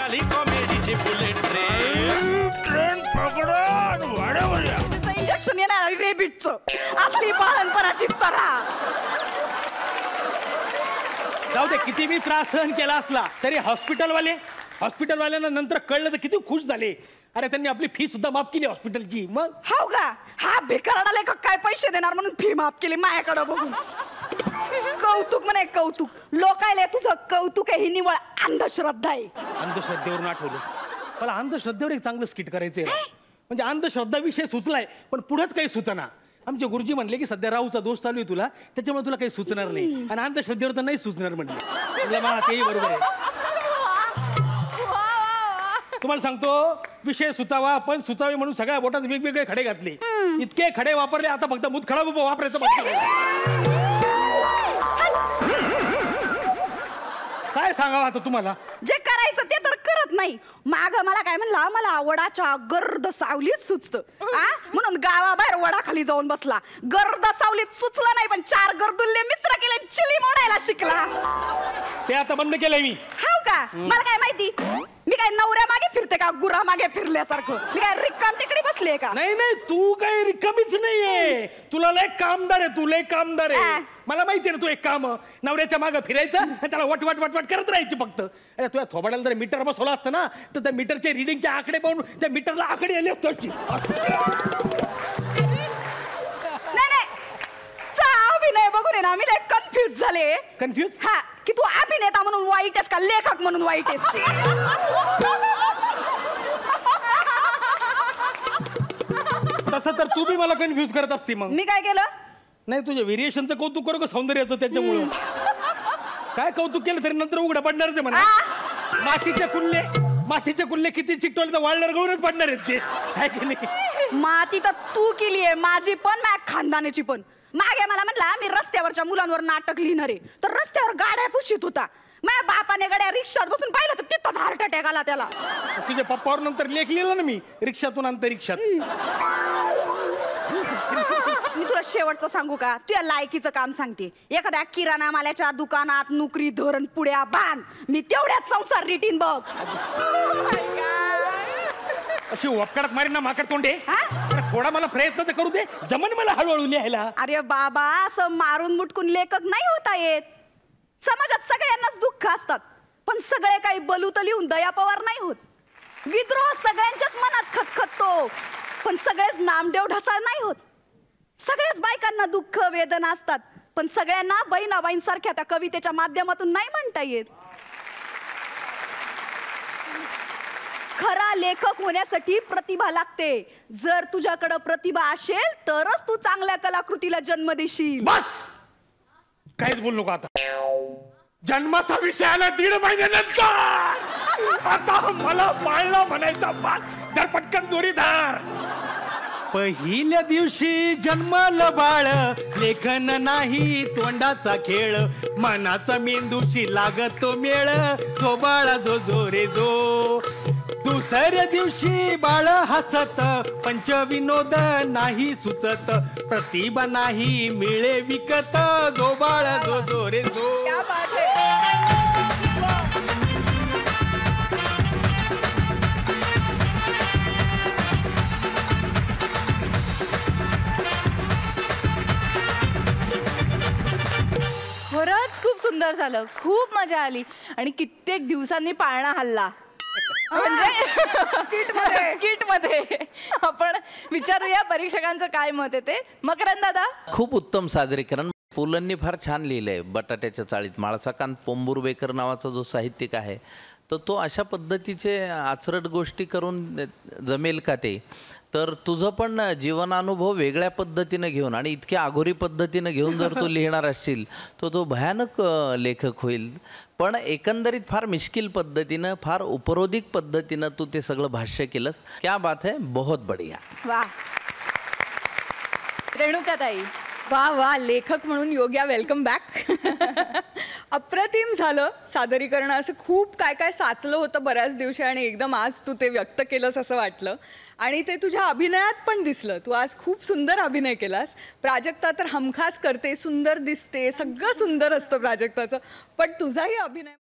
झाली कॉमेडीची bullet train पकडून वाढवून इंजेक्शन येणार रेबिटचं असली परंपराची तरा. जाऊ दे, किती मी त्रास सहन केला असला तरी हॉस्पिटलवाल्यांना नंतर कळलं तर किती खुश झाले. अरे त्यांनी आपली फी सुद्धा माफ केली हॉस्पिटलची. मग हाव का, हा भिकारडा लेखक काय पैसे देणार म्हणून फी माफ केली माझ्याकडे बघून. कौतुक म्हणे कौतुक. लोकायला तुझं कौतुक आहे ही निवळ अंधश्रद्धा आहे. अंधश्रद्धेवरून आठवलं, मला अंधश्रद्धेवर एक चांगलं स्किट करायचंय. म्हणजे अंधश्रद्धा विषय सुचलाय पण पुढेच काही सुचना. आमचे गुरुजी म्हणले की सध्या राहूचा दोष चालू आहे तुला, त्याच्यामुळे तुला काही सुचणार नाही. आणि अंधश्रद्धेवर तर नाही सुचणार म्हटलं. मला तेही बरोबर आहे. तुम्हाला सांगतो, विषय सुचावा पण सुचावे म्हणून सगळ्या बोटात वेगवेगळे खडे घातले. इतके खडे वापरले, आता फक्त मुतखडा वापरायचं. काय सांगावं आता तुम्हाला. जे करायचं ते तर करत नाही. माग मला काय म्हणला, मला वडाच्या गर्द सावलीत सुचतं म्हणून गावाबाहेर वडाखाली जाऊन बसला. गर्द सावलीत सुचलं नाही पण 4 गर्दुल्ले मित्र केले, चिली मोडायला शिकला. ते आता बंद केलंय मी. हाव का, मला काय माहिती. मी काय नवऱ्या मागे फिरते का गुरा मागे फिरल्यासारखं. मी काय रिकाम तिकडे बसले का. नाही नाही, तू काय रिकामीच नाहीये. तुला लय कामदार आहे, तू लय कामदार आहे. मला माहितीये ना तू एक काम, नवऱ्याच्या मागे फिरायचं आणि त्याला वट वट वट वट करत राहायची फक्त. अरे तुझ्या थोबाडाला जर मीटर बसवला असतं ना तर त्या मीटरचे रिडिंगचे आकडे पाहून त्या मीटरला आकडे आले असते. अभिनय बघून आहे ना मी लय कन्फ्युज झाले. कन्फ्युज? हा, की तू अभिनेता म्हणून वाईट आहेस का लेखक म्हणून वाईट आहेस. तसं तर तू बी मला कन्फ्युज करत असती. मग मी काय केलं. नाही, तुझ्या व्हेरिएशनचं कौतुक करू का सौंदर्याचं, त्याच्यामुळं काय कौतुक केलं तरी नंतर उघडा पडणारच आहे म्हणा. मातीचे कुल्ले किती चिकटवले तर वाळणार गळूनच पडणार आहेत ते, आहे की नाही. माती तर तू केली आहे, माझी पण माझ्या खानदानाची पण. मागे मला म्हणला मी रस्त्यावरच्या मुलांवर नाटक लिहिणार आहे, तर रस्त्यावर गाड्या पुशीत होता. माझ्या बापाने गाड्या रिक्षात बसून पाहिलं तर तिथंच हार्ट अटॅक आला त्याला. तुझ्या पप्पावर नंतर लेख लिहिला ना मी, रिक्षातून अंतरिक्षात. मी तुला शेवटचं सांगू का, तुझ्या लायकीचं काम सांगते. एखाद्या किराणा मालाच्या दुकानात नोकरी धोरण पुढ्या बांध, मी तेवढ्याच संसार रिटीन बघ. अशी वपकडत मारी ना माकड तोंडे. थोडा मला प्रयत्न तर करू दे, जमन मला हळूहळू लिहायला. अरे बाबा, असं मारून मुटकून लेखक नाही होता येत. समाजात सगळ्यांनाच दुःख असतात पण सगळे काही बलूत लिहून दया पवार नाही होत. विद्रोह सगळ्यांच्याच मनात खतखततो पण सगळेच नामदेव ढसाळ नाही होत. सगळ्याच बायकांना दुःख वेदना असतात पण सगळ्यांना बहिणाबाईंसारख्या त्या कवितेच्या माध्यमातून नाही म्हणता येत. खरा लेखक होण्यासाठी प्रतिभा लागते. जर तुझ्याकडे प्रतिभा असेल तरच तू चांगल्या कलाकृतीला जन्म देशील. बस, काहीच बोलू नका आता. जन्माचा विषय आला 1.5 महिन्यानंतर. आता मला पाळला म्हणायचा बास, धर पटकन दोरी धार. पहिल्या दिवशी जन्मलं बाळ, लेखन नाही तोंडाचा खेळ. मनाचा मेंदूशी लागतो मेळ, तो बाळा जो जो रे जो. दुसऱ्या दिवशी बाळ हसत, पंचविनोद नाही सुचत. प्रतिभा नाही मिळे विकत, जो बाळ जो जो रे जो. खरंच खूप सुंदर झालं, खूप मजा आली आणि कित्येक दिवसांनी पाळणा हल्ला. म्हणजे स्किट मध्ये आपण विचारूया परीक्षकांचं काय मत आहे ते. मकरंद दादा, खूप उत्तम सादरीकरण. पुलंनी फार छान लिहिलंय. बटाट्याच्या चाळीत माळसाकांत पोंबुर्वेकर नावाचा जो साहित्यिक आहे तर तो अशा पद्धतीचे आचरट गोष्टी करून जमेल का ते. तर तुझं पण जीवनानुभव वेगळ्या पद्धतीनं घेऊन आणि इतक्या आघोरी पद्धतीनं घेऊन जर तू लिहिणार असशील तर तो भयानक लेखक होईल. पण एकंदरीत फार मिश्किल पद्धतीनं, फार उपरोधिक पद्धतीनं तू ते सगळं भाष्य केलंस. क्या बात है, बहुत बढ़िया. वा. रेणुकाताई, वा वा, लेखक म्हणून योग्या वेलकम बॅक. अप्रतिम झालं सादरीकरण. असं खूप काय काय साचलं होतं बऱ्याच दिवशी आणि एकदम आज तू ते व्यक्त केलंस असं वाटलं. आणि ते तुझ्या अभिनयात पण दिसलं. तू आज खूप सुंदर अभिनय केलास. प्राजक्ता तर हमखास करते, सुंदर दिसते, सगळं सुंदर असतं प्राजक्ताचं, पण तुझाही अभिनय